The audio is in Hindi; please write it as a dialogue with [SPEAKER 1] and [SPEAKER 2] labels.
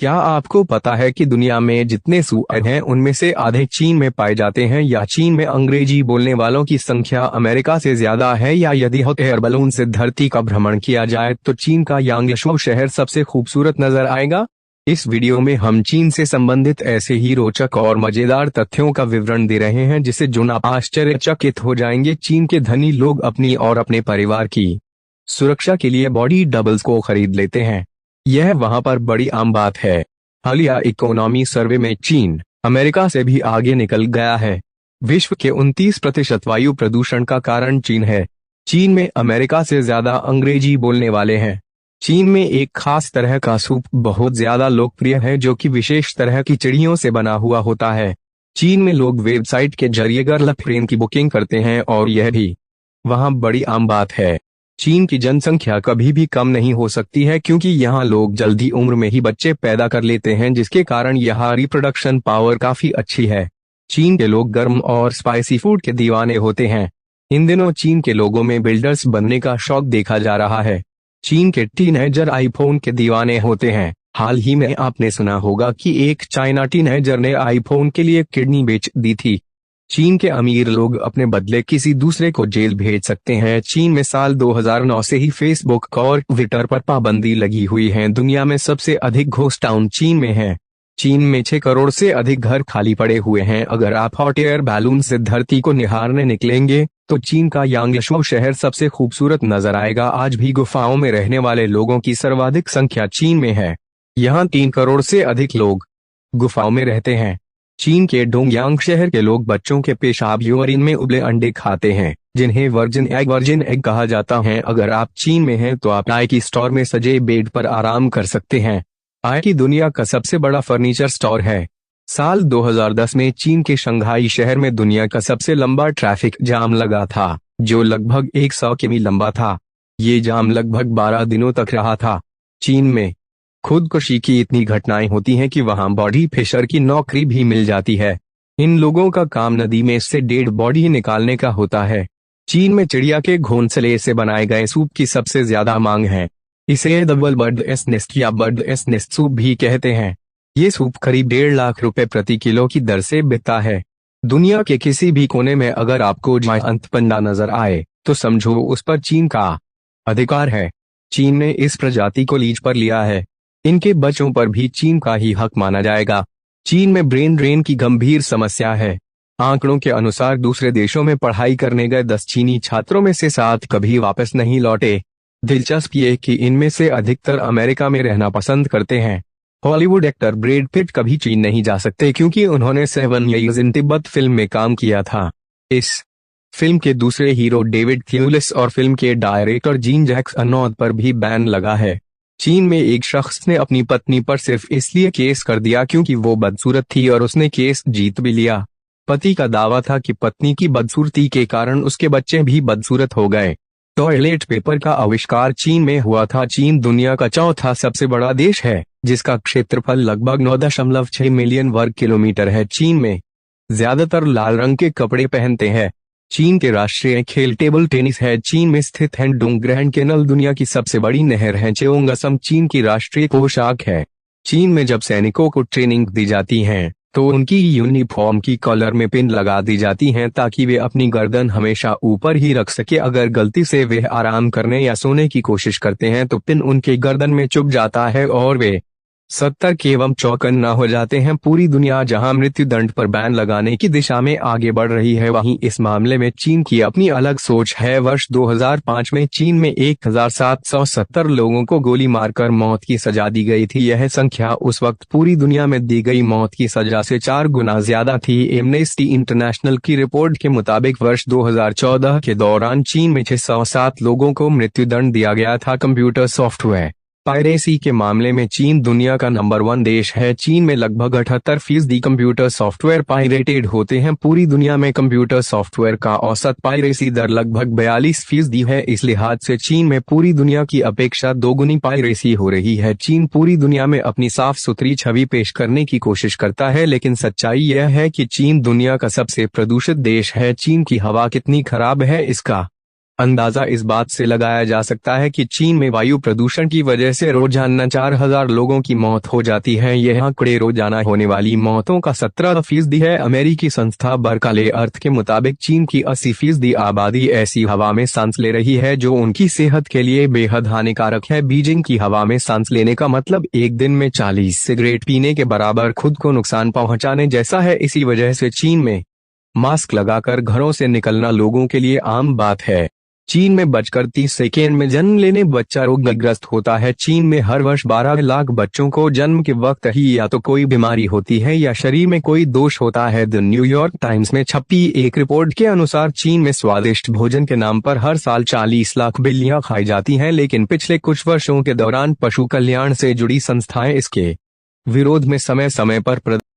[SPEAKER 1] क्या आपको पता है कि दुनिया में जितने सूअर हैं उनमें से आधे चीन में पाए जाते हैं, या चीन में अंग्रेजी बोलने वालों की संख्या अमेरिका से ज्यादा है, या यदि हॉट एयर बलून से धरती का भ्रमण किया जाए तो चीन का यांगशो शहर सबसे खूबसूरत नजर आएगा। इस वीडियो में हम चीन से संबंधित ऐसे ही रोचक और मजेदार तथ्यों का विवरण दे रहे हैं जिसे सुन आप आश्चर्यचकित हो जाएंगे। चीन के धनी लोग अपनी और अपने परिवार की सुरक्षा के लिए बॉडी डबल्स को खरीद लेते हैं। यह वहां पर बड़ी आम बात है। हालिया इकोनॉमी सर्वे में चीन अमेरिका से भी आगे निकल गया है। विश्व के 29% वायु प्रदूषण का कारण चीन है। चीन में अमेरिका से ज्यादा अंग्रेजी बोलने वाले हैं। चीन में एक खास तरह का सूप बहुत ज्यादा लोकप्रिय है जो कि विशेष तरह की चिड़ियों से बना हुआ होता है। चीन में लोग वेबसाइट के जरिए गर्ल ट्रेन की बुकिंग करते हैं और यह भी वहां बड़ी आम बात है। चीन की जनसंख्या कभी भी कम नहीं हो सकती है क्योंकि यहाँ लोग जल्दी उम्र में ही बच्चे पैदा कर लेते हैं, जिसके कारण यहाँ रिप्रोडक्शन पावर काफी अच्छी है। चीन के लोग गर्म और स्पाइसी फूड के दीवाने होते हैं। इन दिनों चीन के लोगों में बिल्डर्स बनने का शौक देखा जा रहा है। चीन के टीनेजर आईफोन के दीवाने होते हैं। हाल ही में आपने सुना होगा कि एक चाइना टीनेजर ने आईफोन के लिए किडनी बेच दी थी। चीन के अमीर लोग अपने बदले किसी दूसरे को जेल भेज सकते हैं। चीन में साल 2009 से ही फेसबुक और ट्विटर पर पाबंदी लगी हुई है। दुनिया में सबसे अधिक घोस्ट टाउन चीन में है। चीन में 6 करोड़ से अधिक घर खाली पड़े हुए हैं। अगर आप हॉट एयर बैलून से धरती को निहारने निकलेंगे तो चीन का यांगशो शहर सबसे खूबसूरत नजर आएगा। आज भी गुफाओं में रहने वाले लोगों की सर्वाधिक संख्या चीन में है। यहाँ 3 करोड़ से अधिक लोग गुफाओं में रहते हैं। चीन के डोंगयांग शहर के लोग बच्चों के पेशाब यूरिन में उबले अंडे खाते हैं, जिन्हें वर्जिन एग कहा जाता है। अगर आप चीन में हैं तो आप आईकी स्टोर में सजे बेड पर आराम कर सकते हैं। आईकी दुनिया का सबसे बड़ा फर्नीचर स्टोर है। साल 2010 में चीन के शंघाई शहर में दुनिया का सबसे लंबा ट्रैफिक जाम लगा था, जो लगभग 100 किमी लंबा था। ये जाम लगभग 12 दिनों तक रहा था। चीन में खुदकुशी की इतनी घटनाएं होती हैं कि वहां बॉडी फिशर की नौकरी भी मिल जाती है। इन लोगों का काम नदी में से डेड बॉडी निकालने का होता है। चीन में चिड़िया के घोंसले से बनाए गए सूप की सबसे ज्यादा मांग है। इसे डबल बर्ड नेस्ट या बर्ड नेस्ट सूप भी कहते हैं। ये सूप करीब 1.5 लाख रुपए प्रति किलो की दर से बिकता है। दुनिया के किसी भी कोने में अगर आपको जायंट पांडा नजर आए तो समझो उस पर चीन का अधिकार है। चीन ने इस प्रजाति को लीज पर लिया है। इनके बच्चों पर भी चीन का ही हक माना जाएगा। चीन में ब्रेन ड्रेन की गंभीर समस्या है। आंकड़ों के अनुसार दूसरे देशों में पढ़ाई करने गए 10 चीनी छात्रों में से 7 कभी वापस नहीं लौटे। दिलचस्प ये कि इनमें से अधिकतर अमेरिका में रहना पसंद करते हैं। हॉलीवुड एक्टर ब्रैड पिट कभी चीन नहीं जा सकते क्योंकि उन्होंने 7 Years in Tibet फिल्म में काम किया था। इस फिल्म के दूसरे हीरो डेविड थ्यूलिस और फिल्म के डायरेक्टर जीन जैक्स अनोद पर भी बैन लगा है। चीन में एक शख्स ने अपनी पत्नी पर सिर्फ इसलिए केस कर दिया क्योंकि वो बदसूरत थी और उसने केस जीत भी लिया। पति का दावा था कि पत्नी की बदसूरती के कारण उसके बच्चे भी बदसूरत हो गए। टॉयलेट पेपर का आविष्कार चीन में हुआ था। चीन दुनिया का चौथा सबसे बड़ा देश है, जिसका क्षेत्रफल लगभग 9.6 मिलियन वर्ग किलोमीटर है। चीन में ज्यादातर लाल रंग के कपड़े पहनते हैं। चीन के राष्ट्रीय खेल टेबल टेनिस है। चीन में स्थित हैंडोंग ग्रैंड कैनल दुनिया की सबसे बड़ी नहर है। चेओंगसम चीन की राष्ट्रीय पोशाक है। चीन में जब सैनिकों को ट्रेनिंग दी जाती है तो उनकी यूनिफॉर्म की कॉलर में पिन लगा दी जाती हैं ताकि वे अपनी गर्दन हमेशा ऊपर ही रख सके। अगर गलती से वे आराम करने या सोने की कोशिश करते हैं तो पिन उनके गर्दन में चुभ जाता है और वे सतर्क एवं चौकन्ना हो जाते हैं। पूरी दुनिया जहां मृत्यु दंड पर बैन लगाने की दिशा में आगे बढ़ रही है, वहीं इस मामले में चीन की अपनी अलग सोच है। वर्ष 2005 में चीन में 1770 लोगों को गोली मारकर मौत की सजा दी गई थी। यह संख्या उस वक्त पूरी दुनिया में दी गई मौत की सजा से 4 गुना ज्यादा थी। एमनेस्टी इंटरनेशनल की रिपोर्ट के मुताबिक वर्ष 2014 के दौरान चीन में 607 लोगों को मृत्यु दंड दिया गया था। कंप्यूटर सॉफ्टवेयर पायरेसी के मामले में चीन दुनिया का नंबर 1 देश है। चीन में लगभग 78% कंप्यूटर सॉफ्टवेयर पायरेटेड होते हैं। पूरी दुनिया में कंप्यूटर सॉफ्टवेयर का औसत पायरेसी दर लगभग 42% है। इस लिहाज से चीन में पूरी दुनिया की अपेक्षा 2 गुनी पायरेसी हो रही है। चीन पूरी दुनिया में अपनी साफ सुथरी छवि पेश करने की कोशिश करता है, लेकिन सच्चाई यह है कि चीन दुनिया का सबसे प्रदूषित देश है। चीन की हवा कितनी खराब है इसका अंदाजा इस बात से लगाया जा सकता है कि चीन में वायु प्रदूषण की वजह से रोजाना 4000 लोगों की मौत हो जाती है। यह आंकड़े रोजाना होने वाली मौतों का 17% है। अमेरिकी संस्था बर्कले अर्थ के मुताबिक चीन की 80% आबादी ऐसी हवा में सांस ले रही है जो उनकी सेहत के लिए बेहद हानिकारक है। बीजिंग की हवा में सांस लेने का मतलब एक दिन में 40 सिगरेट पीने के बराबर खुद को नुकसान पहुंचाने जैसा है। इसी वजह से चीन में मास्क लगाकर घरों से निकलना लोगों के लिए आम बात है। चीन में बचकर 30 सेकेंड में जन्म लेने बच्चा रोगग्रस्त होता है। चीन में हर वर्ष 12 लाख बच्चों को जन्म के वक्त ही या तो कोई बीमारी होती है या शरीर में कोई दोष होता है। द न्यूयॉर्क टाइम्स में छपी एक रिपोर्ट के अनुसार चीन में स्वादिष्ट भोजन के नाम पर हर साल 40 लाख बिल्लियां खाई जाती हैं, लेकिन पिछले कुछ वर्षों के दौरान पशु कल्याण से जुड़ी संस्थाएं इसके विरोध में समय समय पर